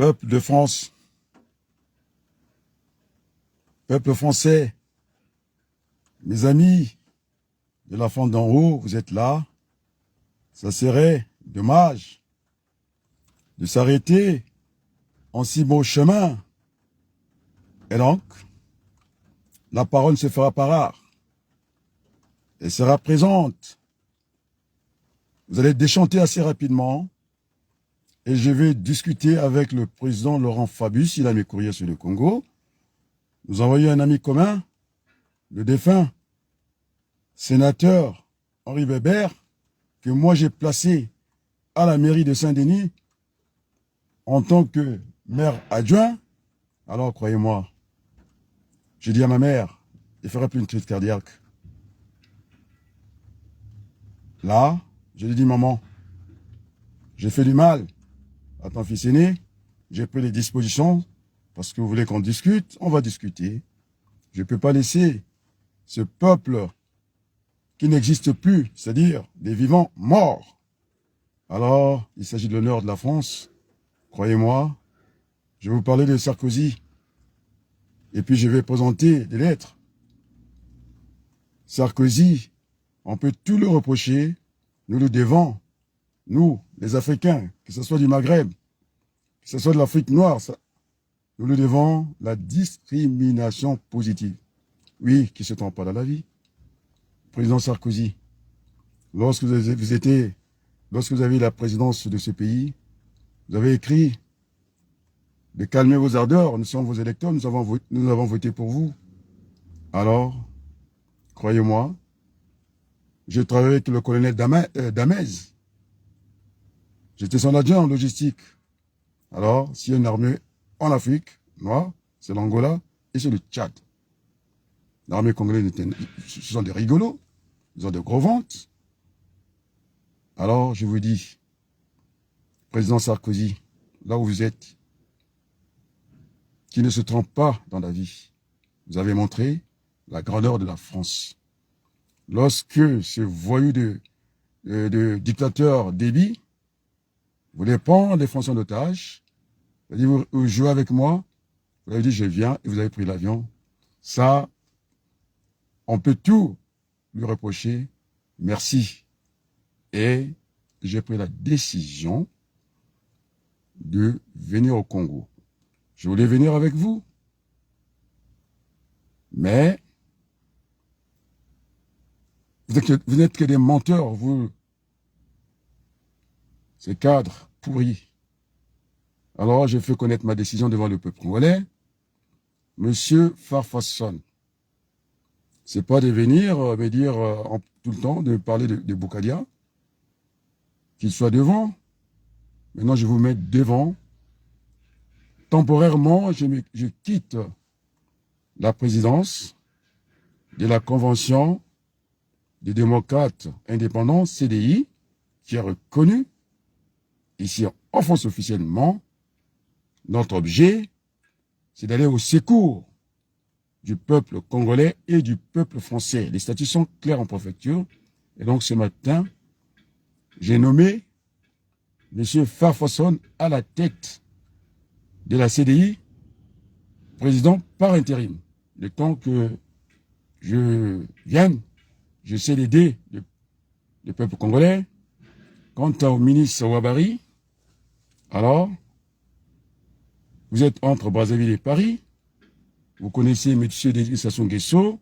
Peuple de France, peuple français, mes amis de la France d'en haut, vous êtes là. Ça serait dommage de s'arrêter en si beau chemin. Et donc, la parole se fera pas rare. Elle sera présente. Vous allez déchanter assez rapidement. Et je vais discuter avec le président Laurent Fabius, il a mes courriers sur le Congo. Nous avons eu un ami commun, le défunt sénateur Henri Weber, que moi j'ai placé à la mairie de Saint-Denis en tant que maire adjoint. Alors, croyez-moi, j'ai dit à ma mère, il ne ferait plus une crise cardiaque. Là, je lui ai dit, maman, j'ai fait du mal à ton fils aîné, j'ai pris les dispositions, parce que vous voulez qu'on discute, on va discuter. Je ne peux pas laisser ce peuple qui n'existe plus, c'est-à-dire des vivants morts. Alors, il s'agit de l'honneur de la France. Croyez-moi, je vais vous parler de Sarkozy. Et puis je vais présenter des lettres. Sarkozy, on peut tout le reprocher, nous le devons. Nous, les Africains, que ce soit du Maghreb, que ce soit de l'Afrique noire, nous le devons la discrimination positive. Oui, qui se trompe pas dans la vie. Président Sarkozy, lorsque vous avez la présidence de ce pays, vous avez écrit de calmer vos ardeurs, nous sommes vos électeurs, nous avons voté pour vous. Alors, croyez-moi, j'ai travaillé avec le colonel Damez. J'étais son adjoint en logistique. Alors, s'il y a une armée en Afrique noire, c'est l'Angola et c'est le Tchad. L'armée congolaise, ce sont des rigolos. Ils ont de gros ventres. Alors, je vous dis, président Sarkozy, là où vous êtes, qui ne se trompe pas dans la vie. Vous avez montré la grandeur de la France. Lorsque ce voyou de dictateur Déby voulait prendre les Français en otage, il a dit, vous jouez avec moi, vous avez dit, je viens, et vous avez pris l'avion. Ça, on peut tout lui reprocher. Merci. Et j'ai pris la décision de venir au Congo. Je voulais venir avec vous. Mais vous n'êtes que des menteurs, vous. Ces cadres pourris. Alors, j'ai fait connaître ma décision devant le peuple congolais. Monsieur Farfasson, c'est pas de venir me dire tout le temps, de parler de Boukadia, qu'il soit devant. Maintenant, je vous mets devant. Temporairement, je quitte la présidence de la Convention des démocrates indépendants, CDI, qui a reconnu, ici en France officiellement, notre objet, c'est d'aller au secours du peuple congolais et du peuple français. Les statuts sont clairs en préfecture. Et donc ce matin, j'ai nommé M. Farfasson à la tête de la CDI, président par intérim. Le temps que je vienne, je sais l'aider le peuple congolais. Quant au ministre Ouabari, alors, vous êtes entre Brazzaville et Paris, vous connaissez M. Dédé Sassou Nguesso,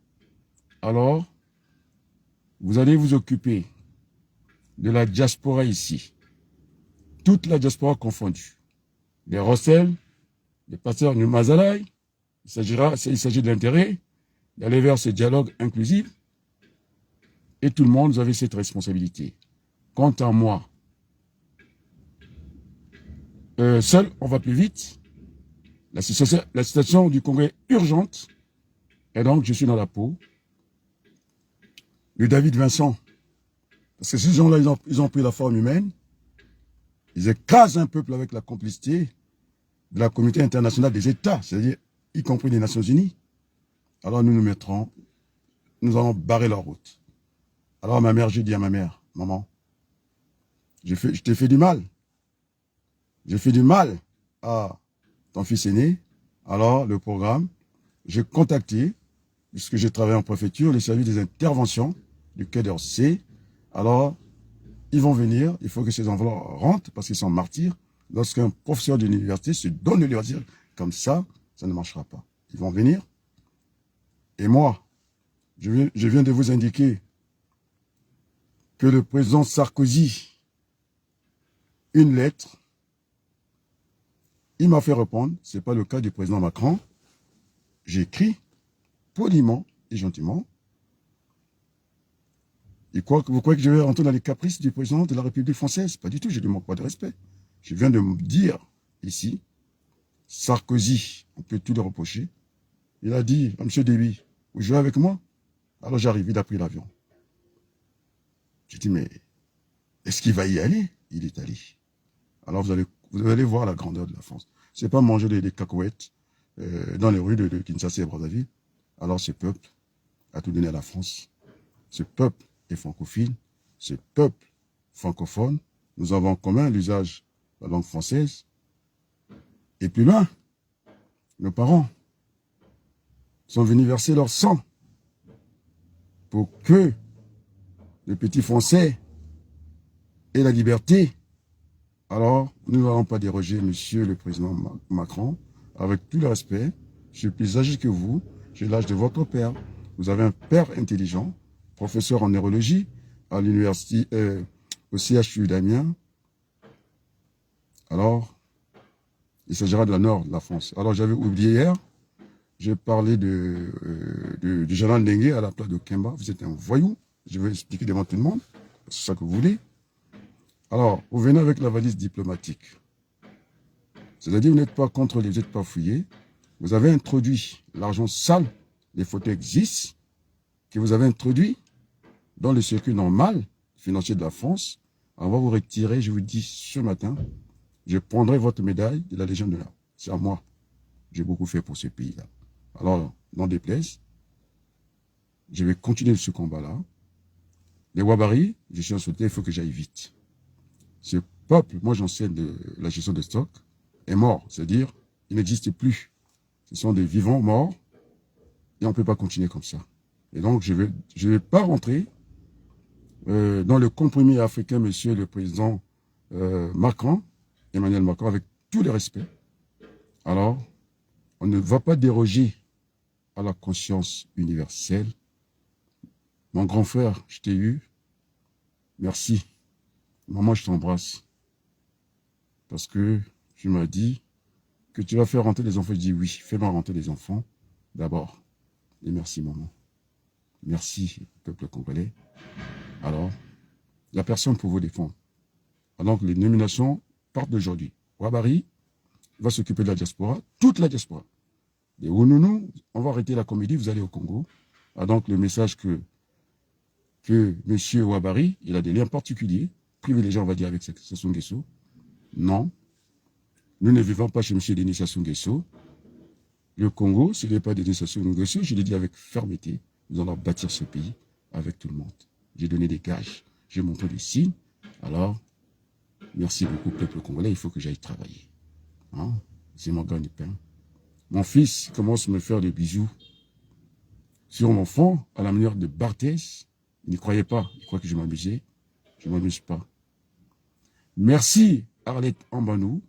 alors, vous allez vous occuper de la diaspora ici. Toute la diaspora confondue. Les Rossel, les pasteurs du Mazalaï, il s'agit de l'intérêt d'aller vers ce dialogue inclusif. Et tout le monde, vous avez cette responsabilité. Quant à moi, seul, on va plus vite. La situation du Congo est urgente. Et donc, je suis dans la peau. Le David Vincent. Parce que ces gens-là, ils ont pris la forme humaine. Ils écrasent un peuple avec la complicité de la communauté internationale des États, c'est-à-dire y compris les Nations Unies. Alors nous allons barrer leur route. Alors ma mère, j'ai dit à ma mère, maman, je t'ai fait du mal. J'ai fait du mal à ton fils aîné. Alors, le programme, j'ai contacté, puisque j'ai travaillé en préfecture, les services des interventions du Quai d'Orsay. Alors, ils vont venir, il faut que ces enfants rentrent, parce qu'ils sont martyrs. Lorsqu'un professeur de l'université se donne de leur dire comme ça ne marchera pas. Ils vont venir. Et moi, je viens de vous indiquer que le président Sarkozy, une lettre, il m'a fait répondre, ce n'est pas le cas du président Macron. J'ai écrit poliment et gentiment. Vous croyez que je vais rentrer dans les caprices du président de la République française? Pas du tout, je ne manque pas de respect. Je viens de me dire ici, Sarkozy, on peut tout le reprocher. Il a dit, M. Déby, vous jouez avec moi? Alors j'arrive, il a pris l'avion. J'ai dit, mais est-ce qu'il va y aller? Il est allé. Alors vous allez voir la grandeur de la France. Ce n'est pas manger des cacahuètes dans les rues de Kinshasa et Brazzaville. Alors ce peuple a tout donné à la France. Ce peuple est francophile. Ce peuple francophone. Nous avons en commun l'usage de la langue française. Et plus loin, nos parents sont venus verser leur sang pour que les petits Français aient la liberté. Alors, nous n'allons pas déroger, monsieur le président Macron, avec tout le respect. Je suis plus âgé que vous, j'ai l'âge de votre père. Vous avez un père intelligent, professeur en neurologie à l'université, au CHU d'Amiens. Alors, il s'agira de la nord de la France. Alors, j'avais oublié hier, j'ai parlé du général Ndengue à la place de Kemba. Vous êtes un voyou. Je vais expliquer devant tout le monde. C'est ça que vous voulez. Alors, vous venez avec la valise diplomatique. C'est-à-dire, vous n'êtes pas contre les, vous n'êtes pas fouillé. Vous avez introduit l'argent sale, les photos existent, que vous avez introduit dans le circuit normal financier de la France. On va vous retirer, je vous dis ce matin, je prendrai votre médaille de la Légion d'honneur. C'est à moi. J'ai beaucoup fait pour ce pays-là. Alors, n'en déplaise, je vais continuer ce combat-là. Les Wabari, je suis en sauté, il faut que j'aille vite. Ce peuple, moi j'enseigne de la gestion de stock, est mort. C'est-à-dire, il n'existe plus. Ce sont des vivants morts et on ne peut pas continuer comme ça. Et donc, je vais pas rentrer dans le compromis africain, monsieur le président Macron, Emmanuel Macron, avec tout le respect. Alors, on ne va pas déroger à la conscience universelle. Mon grand frère, je t'ai eu. Merci. Maman, je t'embrasse. Parce que tu m'as dit que tu vas faire rentrer les enfants. Je dis oui, fais-moi rentrer les enfants d'abord. Et merci, maman. Merci, peuple congolais. Alors, la personne pour vous défendre. Alors que les nominations partent d'aujourd'hui. Wabari va s'occuper de la diaspora, toute la diaspora. Et Ounonou, on va arrêter la comédie, vous allez au Congo. Ah, donc le message que M. Wabari, il a des liens particuliers, privilégiés, on va dire, avec Sassou Nguesso. Non, nous ne vivons pas chez M. Denis Sassou Nguesso. Le Congo, ce n'est pas Denis Sassou Nguesso, je l'ai dit avec fermeté, nous allons bâtir ce pays avec tout le monde. J'ai donné des gages, j'ai montré des signes. Alors, merci beaucoup, peuple congolais, il faut que j'aille travailler. Hein? C'est mon gagne-pain. Mon fils commence à me faire des bisous sur mon front, à la manière de Barthès. Il n'y croyait pas, il croit que je m'amusais. Je ne m'amuse pas. Merci, Arlette Ambanou.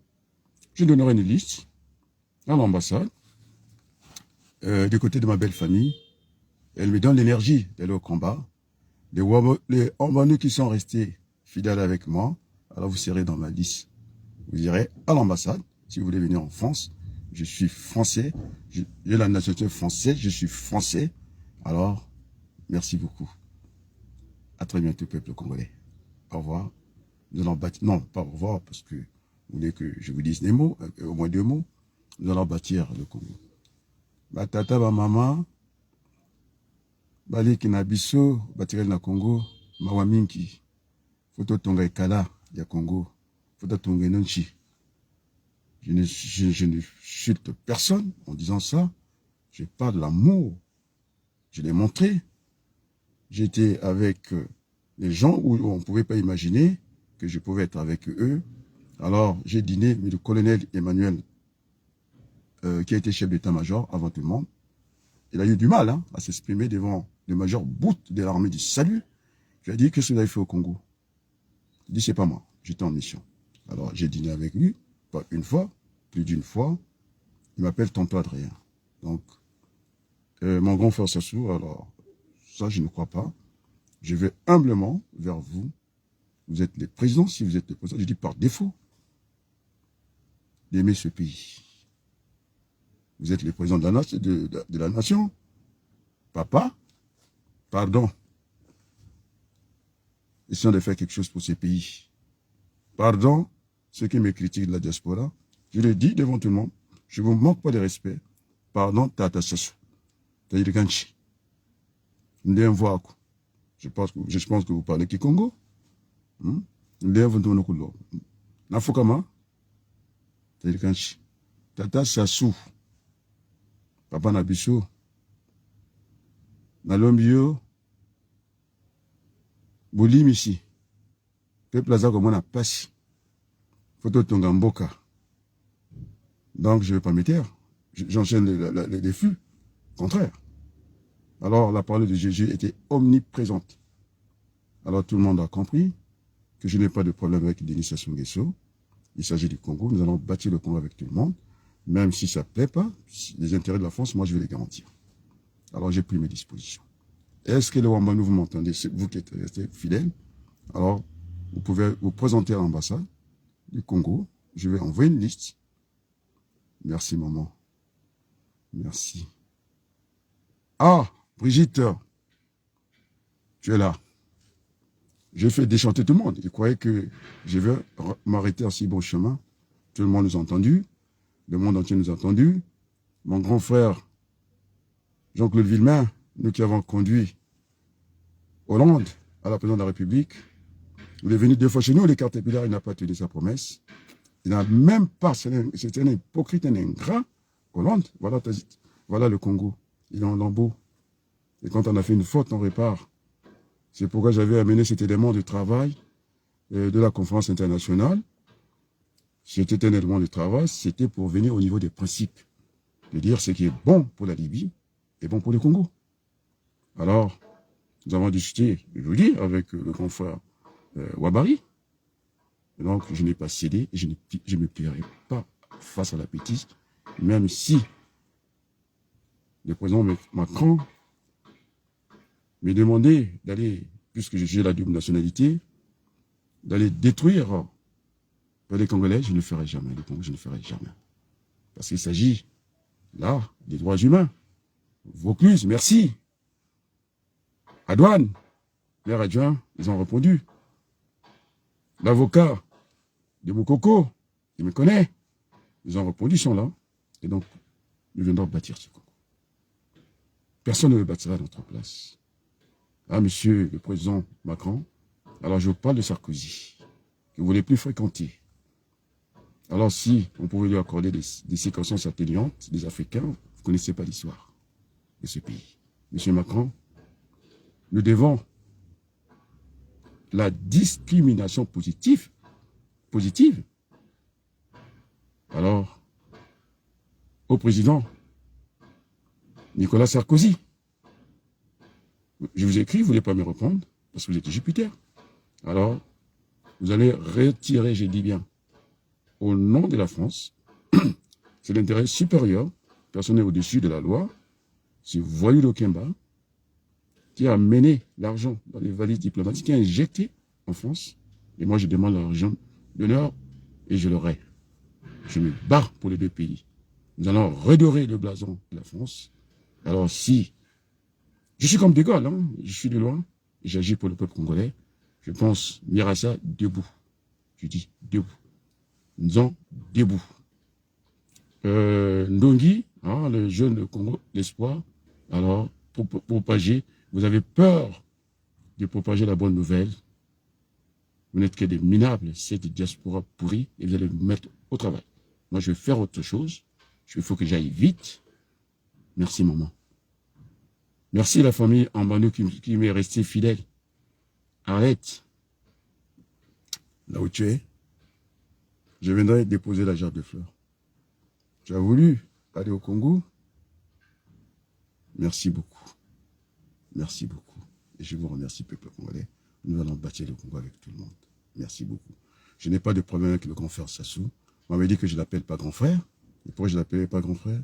Je donnerai une liste à l'ambassade, du côté de ma belle famille. Elle me donne l'énergie d'aller au combat. Les Ambanou qui sont restés fidèles avec moi, alors vous serez dans ma liste. Vous irez à l'ambassade, si vous voulez venir en France. Je suis français, j'ai la nationalité française, je suis français. Alors, merci beaucoup. À très bientôt, peuple congolais. Au revoir. Nous allons bâtir, non, pas au revoir, parce que vous voulez que je vous dise des mots, au moins 2 mots. Nous allons bâtir le Congo. Ma tata, ma maman, bali kinabiso, bâtir le Congo, mawaminki, photo tonga ekala, ya Congo, photo tonga nonchi. Je ne chulte personne en disant ça. Je parle de l'amour. Je l'ai montré. J'étais avec les gens où on ne pouvait pas imaginer que je pouvais être avec eux. Alors, j'ai dîné, mais le colonel Emmanuel qui a été chef d'état-major avant tout le monde, il a eu du mal hein, à s'exprimer devant le major Bout de l'armée du salut. Je lui ai dit, qu'est-ce que vous avez fait au Congo? Il dit, c'est pas moi, j'étais en mission. Alors, j'ai dîné avec lui, pas une fois, plus d'une fois. Il m'appelle tonton Adrien. Donc, mon grand frère Sassou, alors, ça, je ne crois pas. Je vais humblement vers vous. Vous êtes les présidents, si vous êtes les présidents, je dis par défaut, d'aimer ce pays. Vous êtes les présidents de la nation. Papa, pardon. Essayons de faire quelque chose pour ces pays. Pardon, ceux qui me critiquent de la diaspora, je le dis devant tout le monde, je ne vous manque pas de respect. Pardon, Tata Sassou. Je pense que vous parlez Kikongo. Nafukama. Tata Sassou. Papa Nabiso. Nalombio. Bolim ici. Peuple Aza comme on a passé. Photo Tongamboka. Donc je ne vais pas me taire. J'enchaîne les flux. Contraire. Alors la parole de Jésus était omniprésente. Alors tout le monde a compris que je n'ai pas de problème avec Denis Sassou Nguesso. Il s'agit du Congo. Nous allons bâtir le Congo avec tout le monde. Même si ça ne plaît pas, les intérêts de la France, moi je vais les garantir. Alors j'ai pris mes dispositions. Est-ce que le Wambanou, vous m'entendez? C'est vous qui êtes resté fidèle. Alors, vous pouvez vous présenter à l'ambassade du Congo. Je vais envoyer une liste. Merci, maman. Merci. Ah, Brigitte, tu es là. Je fais déchanter tout le monde. Il croyait que je vais m'arrêter en si bon chemin. Tout le monde nous a entendus. Le monde entier nous a entendus. Mon grand frère, Jean-Claude Villemain, nous qui avons conduit Hollande à la présidence de la République, il est venu 2 fois chez nous, les cartes pilaires, il n'a pas tenu sa promesse. Il n'a même pas, c'est un hypocrite, un ingrat. Hollande, voilà le Congo. Il est en lambeau. Et quand on a fait une faute, on répare. C'est pourquoi j'avais amené cet élément de travail de la conférence internationale. C'était un élément de travail, c'était pour venir au niveau des principes. De dire ce qui est bon pour la Libye est bon pour le Congo. Alors, nous avons discuté, je vous dis, avec le grand frère Ouabari. Et donc, je n'ai pas cédé et je ne me plierai pas face à la bêtise, même si le président Macron me demandait d'aller, puisque j'ai la double nationalité, d'aller détruire les Congolais, je ne le ferai jamais. Le Congo, je ne le ferai jamais. Parce qu'il s'agit, là, des droits humains. Vaucluse, merci. Adouane, l'air adjoint, ils ont répondu. L'avocat de Moukoko, il me connaît. Ils ont répondu, ils sont là. Et donc, nous viendrons bâtir ce Congo. Personne ne le bâtira à notre place. Ah, monsieur le président Macron, alors je vous parle de Sarkozy, que vous ne voulez plus fréquenter. Alors si on pouvait lui accorder des séquences atténuantes des Africains, vous ne connaissez pas l'histoire de ce pays. Monsieur Macron, nous devons la discrimination positive. Alors, au président Nicolas Sarkozy, je vous écris, vous ne voulez pas me répondre, parce que vous êtes Jupiter. Alors, vous allez retirer, je dis bien, au nom de la France, c'est l'intérêt supérieur, personne n'est au-dessus de la loi, c'est Voyou Lokemba, qui a mené l'argent dans les valises diplomatiques, qui a injecté en France, et moi je demande l'argent d'honneur, et je l'aurai. Je me bats pour les 2 pays. Nous allons redorer le blason de la France. Alors si, je suis comme De Gaulle, hein, je suis de loin, et j'agis pour le peuple congolais, je pense Mirassa debout. Je dis debout. Nous sommes debout. Ndongi, hein, le jeune de Congo, l'espoir, alors, pour propager, vous avez peur de propager la bonne nouvelle. Vous n'êtes que des minables, c'est des diasporas pourris, et vous allez vous mettre au travail. Moi, je vais faire autre chose. Il faut que j'aille vite. Merci, maman. Merci la famille Ambano qui m'est restée fidèle. Arrête. Là où tu es, je viendrai déposer la jarre de fleurs. Tu as voulu aller au Congo. Merci beaucoup. Merci beaucoup. Et je vous remercie, peuple congolais. Nous allons bâtir le Congo avec tout le monde. Merci beaucoup. Je n'ai pas de problème avec le grand frère Sassou. On m'avait dit que je ne l'appelle pas grand frère. Et pourquoi je ne l'appelais pas grand frère?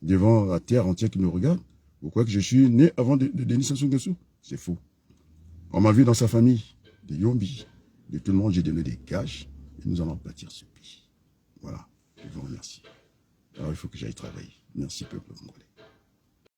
Devant la terre entière qui me regarde. Pourquoi que je suis né avant de Denis Sassou Nguesso? C'est faux. On m'a vu dans sa famille, de Yombi, de tout le monde, j'ai donné des gages. Et nous allons bâtir ce pays. Voilà. Je vous remercie. Alors il faut que j'aille travailler. Merci, peuple congolais.